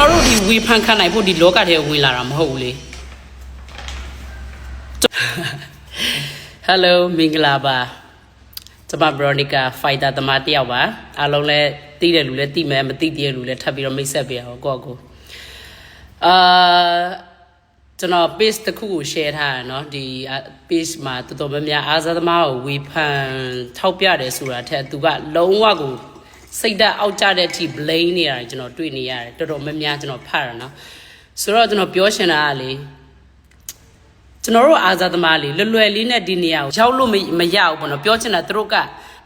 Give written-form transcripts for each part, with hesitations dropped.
တော်တို့ဒီဝေဖန်ခံနိုင်ဖို့ဒီလောကထဲဝင်လာတာမဟုတ်ဘူးလေ Hello မင်္ဂလာပါကျွန်မ Veronica Fighter တမတယောက်ပါအားလုံးလည်းသိတဲ့လူလည်းသိမယ်မသိတဲ့လူလည်းထပ်ပြီးတော့မိတ်ဆက်ပေးအောင်ကိုယ့်ကိုကျွန်တော် page တစ်ခုကို share ထားတယ်เนาะဒီ page မှာတော်တော်များများအားစားသမားကိုဝေဖန်ထောက်ပြတယ်ဆိုတာထက်သူကလုံးဝကိုစိတ်ဓာတ်အောက်ကျတဲ့အထိ blame နေရတယ်ကျွန်တော်တွေ့နေရတယ်တော်တော်များများကျွန်တော်ဖတ်ရเนาะဆိုတော့ကျွန်တော်ပြောချင်တာကလေကျွန်တော်တို့အားစားသမားလေးလွယ်လွယ်လေးနဲ့ဒီနေရာကိုရောက်လို့မရဘူးပေါ့နော်ပြောချင်တာသူတို့က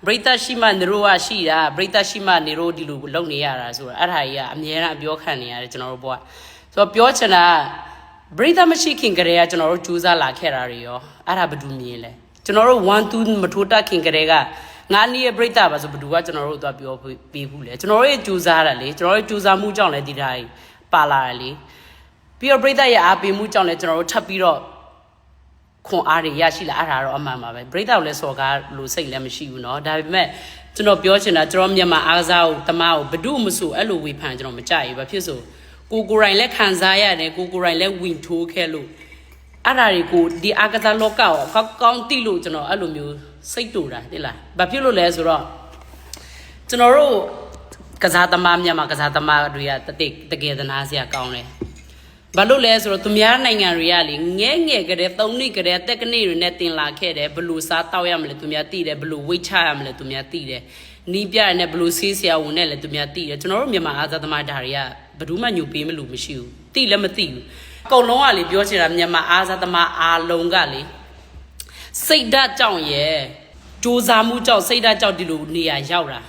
ပရိသတ်ရှိမှနေတို့ကရှိတာပရိသတ်ရှိမှနေတို့ဒီလိုလုပ်နေရတာဆိုတာအဲ့ဒါကြီးကအများအားပြောခံနေရတယ်ကျွန်တော်တို့ဘဝဆိုတော့ပြောချင်တာပရိသတ်မရှိခင်ကတည်းကကျွန်တော်တို့ကြိုးစားလာခဲ့တာတွေရောအဲ့ဒါဘယ်သူမြင်လဲကျွန်တော်တို့1 2မထိုးတက်ခင်ကတည်းကငါးနည်းရဲ့ပရိသတ်ပါဆိုဘယ်သူကကျွန်တော်တို့သွားပြောပေးဘူးလေကျွန်တော်တို့ရဲ့ကြိုးစားတာလေကျွန်တော်တို့ကြိုးစားမှုကြောင့်လည်းဒီဓာတ်ပါလာတယ်လေပြီးတော့ပရိသတ်ရဲ့အားပေးမှုကြောင့်လည်းကျွန်တော်တို့ထပ်ပြီးတော့ခွန်အားတွေရရှိလာအဲ့ဒါတော့အမှန်ပါပဲပရိသတ်လည်းစော်ကားလို့စိတ်လည်းမရှိဘူးเนาะဒါပေမဲ့ကျွန်တော်ပြောချင်တာကျွန်တော်မြန်မာအားကစားကိုတမကိုဘဒုမဆိုအဲ့လိုဝေဖန်ကျွန်တော်မကြိုက်ဘူးဘာဖြစ်ဆိုကိုကိုရိုင်းလည်းခံစားရတယ်ကိုကိုရိုင်းလည်းဝင်ထိုးခဲ့လို့အဲ့ဒါတွေကိုဒီအားကစားလောကကိုကောင်းတိလို့ကျွန်တော်အဲ့လိုမျိုးစိတ်တူတာသိလားဘာဖြစ်လို့လဲဆိုတော့ကျွန်တော်တို့ကစားသမားမြန်မာကစားသမားတွေကတကယ်သနာစရာကောင်းတယ်ဘာလို့လဲဆိုတော့သူများနိုင်ငံတွေကလေငဲငဲကလေး3နှစ်ကလေးတက်ကနေတွေနဲ့တင်လာခဲ့တယ်ဘလူစားတောက်ရမလဲသူများသိတယ်ဘလူဝိတ်ချရမလဲသူများသိတယ်နီးပြရနဲ့ဘလူဆေးဆရာဝန်နဲ့လည်းသူများသိတယ်ကျွန်တော်တို့မြန်မာအားစားသမားဓာတွေကဘယ်သူမှညှို့ပေးမလို့မရှိဘူးသိလည်းမသိဘူးအကုန်လုံးကလေပြောချင်တာမြန်မာအားစားသမားအားလုံးကလေစိတ်ဓာတ်ကြောင့်ရဲ့ကြိုးစားမှုကြောင့်စိတ်ဓာတ်ကြောင့်ဒီလိုနေရာရောက်တာ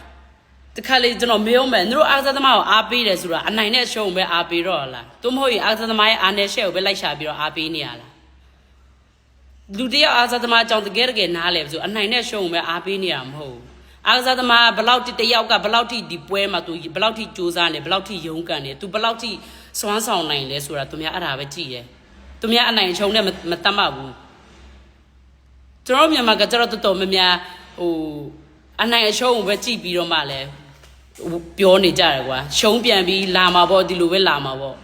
တခါလေကျွန်တော်မေးအောင်မယ်သူတို့အားစားသမားကိုအားပေးတယ်ဆိုတာအနိုင်နဲ့ရှုံးပဲအားပေးတော့လားသူမဟုတ်ရင်အားစားသမားရဲ့အားနဲ့ရှက်ကိုပဲလိုက်ရှာပြီးတော့အားပေးနေရလားလူတယောက်အားစားသမားအကြောင်းတကယ်တကယ်နားလဲဆိုအနိုင်နဲ့ရှုံးပဲအားပေးနေရမှာမဟုတ်ဘူးအားစားသမားဘလောက်တယောက်ကဘလောက်ထိဒီပွဲမှာသူဘလောက်ထိစူးစမ်းနေဘလောက်ထိရုန်းကန်နေသူဘလောက်ထိစွမ်းဆောင်နိုင်လဲဆိုတာသူများအဲ့ဒါပဲကြည့်တယ်သူများအနိုင်ရှုံးနဲ့မတတ်မှတ်ဘူးကျွန်တော်မြန်မာကကျတော့တော်တော်များများဟိုအနိုင်အရှုံးကိုပဲကြည့်ပြီးတော့မှလဲပြောနေကြတယ်ကွာရှုံးပြန်ပြီးလာမှာပေါ့ဒီလိုပဲလာမှာပေါ့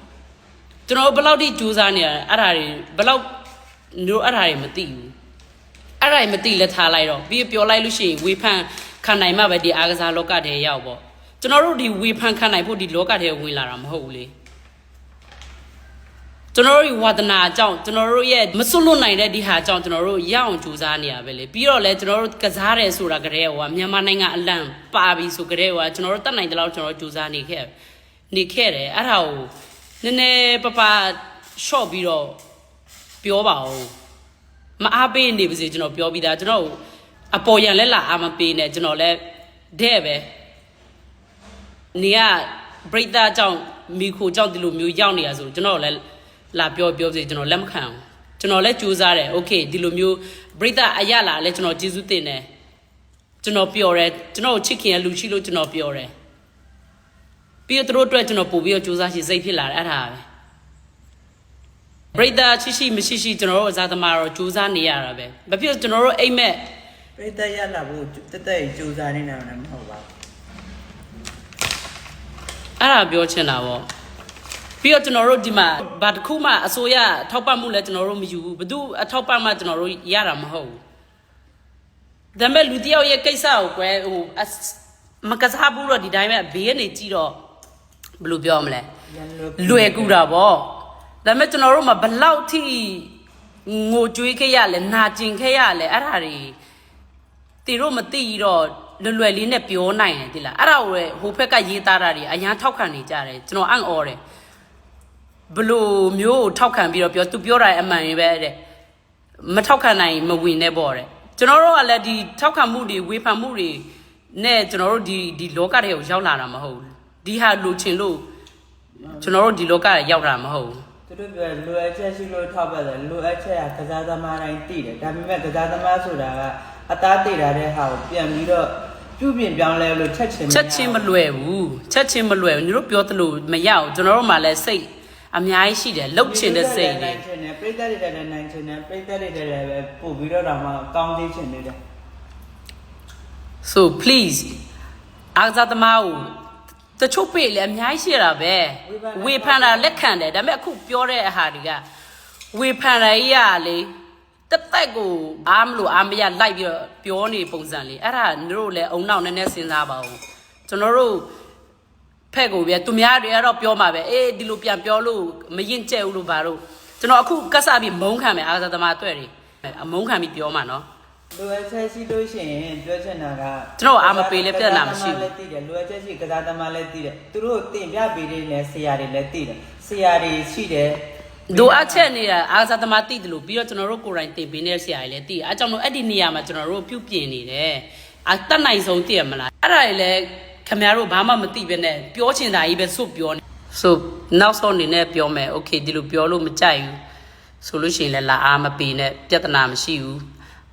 ကျွန်တော်ဘယ်လောက်ထိကြိုးစားနေရအဲ့ဒါတွေဘယ်လောက်တို့အဲ့ဒါတွေမသိဘူးအဲ့ဒါတွေမသိလဲထားလိုက်တော့ပြီးပြောလိုက်လို့ရှိရင်ဝေဖန်ခံနိုင်မှပဲဒီအားကစားလောကထဲရောက်ပေါ့ကျွန်တော်တို့ဒီဝေဖန်ခံနိုင်ဖို့ဒီလောကထဲဝင်လာတာမဟုတ်ဘူးလေကျွန်တော်တို့ဝါသနာအကြောင်းကျွန်တော်တို့ရဲ့မစွန့်လွတ်နိုင်တဲ့ဒီဟာအကြောင်းကျွန်တော်တို့ရအောင်ကြိုးစားနေရပဲလေပြီးတော့လဲကျွန်တော်တို့ကစားတယ်ဆိုတာကတည်းကမြန်မာနိုင်ငံအလံပါပြီဆိုကြတဲ့ကျွန်တော်တို့တတ်နိုင်တဲ့လောက်ကျွန်တော်တို့ကြိုးစားနေခဲ့တယ်အဲ့ဒါကိုနည်းနည်းပရှော့ပြီးတော့ပြောပါဦးမအားပေးနေပါစေကျွန်တော်ပြောပြီးသားကျွန်တော်အပေါ်ရန်လဲလာအားမပေးနဲ့ကျွန်တော်လဲတဲ့ပဲနေကပရိသတ်အကြောင်းမိခိုအကြောင်းဒီလိုမျိုးရောက်နေရဆိုကျွန်တော်လည်းလာပြောစေကျွန်တော်လက်မခံဘူးကျွန်တော်လည်းကြိုးစားတယ်โอเคဒီလိုမျိုးပရိသတ်အရလာလဲကျွန်တော်ကျေးဇူးတင်တယ်ကျွန်တော်ပျော်တယ်ကျွန်တော်ချစ်ခင်ရလူရှိလို့ကျွန်တော်ပျော်တယ်ပြီးတော့သူတို့အတွက်ကျွန်တော်ပို့ပြီးတော့ကြိုးစားရှိစိတ်ဖြစ်လာတယ်အဲ့ဒါပဲပရိသတ်ရှိမရှိကျွန်တော်တို့အစားသမားတော့ကြိုးစားနေရတာပဲဘာဖြစ်လို့ကျွန်တော်တို့အိမ်မက်ပရိသတ်ရလာဖို့တက်ကြိုးစားနေတာလည်းမဟုတ်ပါဘူးအဲ့ဒါပြောချင်တာပေါ့ပြီးတော့ကျွန်တော်တို့ဒီမှာဘာတစ်ခုမှအစိုးရထောက်ပံ့မှုလည်းကျွန်တော်တို့မယူဘူးဘယ်သူအထောက်ပံ့မှကျွန်တော်တို့ရတာမဟုတ်ဘူးဒါပေမဲ့လူတယောက်ရဲ့ကိစ္စကိုကွယ်ဟိုမကစားဘူးတော့ဒီတိုင်းပဲဘေးကနေကြည့်တော့ဘယ်လိုပြောမလဲလွယ်ကူတာပေါ့ဒါပေမဲ့ကျွန်တော်တို့မှာဘလောက်ထိငိုကြွေးခဲ့ရလဲနာကျင်ခဲ့ရလဲအဲ့ဒါတွေတီတို့မသိတော့လွယ်လေးနဲ့ပြောနိုင်တယ်ဒီလားအဲ့ဒါကိုဟိုဘက်ကရေးသားတာတွေအရန်ထောက်ခံနေကြတယ်ကျွန်တော်အံ့ဩတယ်ဘလို့မျိုးထောက်ခံပြီးတော့သူပြောတာအမှန်ပဲတဲ့မထောက်ခံနိုင်မဝင်နဲ့ပေါ့တဲ့ကျွန်တော်တို့ကလည်းဒီထောက်ခံမှုတွေဝေဖန်မှုတွေနဲ့ကျွန်တော်တို့ဒီလောကထဲကိုရောက်လာတာမဟုတ်ဘူးဒီဟာလိုချင်လို့ကျွန်တော်တို့ဒီလောကထဲရောက်တာမဟုတ်ဘူးသူတို့ပြောလိုအပ်ချက်ရှိလို့ထောက်ပတ်တယ်လိုအပ်ချက်ကစားသမားတိုင်းသိတယ်ဒါပေမဲ့ကစားသမားဆိုတာကအသားသိတာတဲ့ဟာကိုပြန်ပြီးတော့ပြုပြင်ပြောင်းလဲလို့ချက်ချင်းမလွယ်ဘူးညီတို့ပြောသလိုမရအောင်ကျွန်တော်တို့မှလည်းစိတ်အများကြီးရှိတယ်လှုပ်ချင်တဲ့စိတ်တွေပြိတ္တတွေလည်းနိုင်ချင်တယ်ပြိတ္တတွေလည်းပဲပို့ပြီးတော့တော့မှကောင်းသေးချင်နေတယ် so please အားစားသမားကိုတ တချို့ပေလေအများကြီးရှိတာပဲဝေဖန်တာလက်ခံတယ်ဒါပေမဲ့အခုပြောတဲ့အဟာတွေကဝေဖန်ရကြီးရလေတက်တက်ကိုအားမလို့အားမရလိုက်ပြီးတော့ပြောနေပုံစံလေးအဲ့ဒါတို့လည်းအုံနောက်နည်းနည်းစဉ်းစားပါဦးကျွန်တော်တို့ဖက်ကိုပြသူများတွေကတော့ပြောမှာပဲအေးဒီလိုပြန်ပြောလို့မရင်ကျဲဘူးလို့ပါတော့ကျွန်တော်အခုကတ်စားပြီးမုန်းခံမယ်အားစားသမားတွေ့တယ်အမုန်းခံပြီးပြောမှာနော်လိုအပ်ချက်ရှိလို့ရှိရင်ပြောချင်တာကကျွန်တော်အားမပေးလဲပြဿနာမရှိဘူးလည်းသိတယ်လိုအပ်ချက်ရှိကစားသမားလည်းသိတယ်သူတို့တင်ပြပေးနေတယ်ဆရာတွေလည်းသိတယ်ဆရာတွေရှိတယ်လိုအပ်ချက်နေတာအားစားသမားသိတယ်လို့ပြီးတော့ကျွန်တော်တို့ကိုယ်တိုင်တင်ပေးနေဆရာတွေလည်းသိအားကြောင့်လို့အဲ့ဒီနေရာမှာကျွန်တော်တို့ပြုပြင်နေတယ်အတက်နိုင်ဆုံးသိရမလားအဲ့ဒါတွေလည်းခင်ဗျားတို့ဘာမှမသိပဲနဲ့ပြောချင်တာကြီးပဲစွတ်ပြောနေဆိုနောက်ဆုံးအနေနဲ့ပြောမယ်โอเคဒီလိုပြောလို့မကြိုက်ဘူးဆိုလို့ရှိရင်လည်းလာအားမပေးနဲ့ပြဿနာမရှိဘူး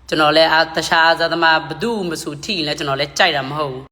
ကျွန်တော်လည်းတခြားအားစားသမားဘသူမဆိုထိရင်လည်းကျွန်တော်လည်းကြိုက်တာမဟုတ်ဘူး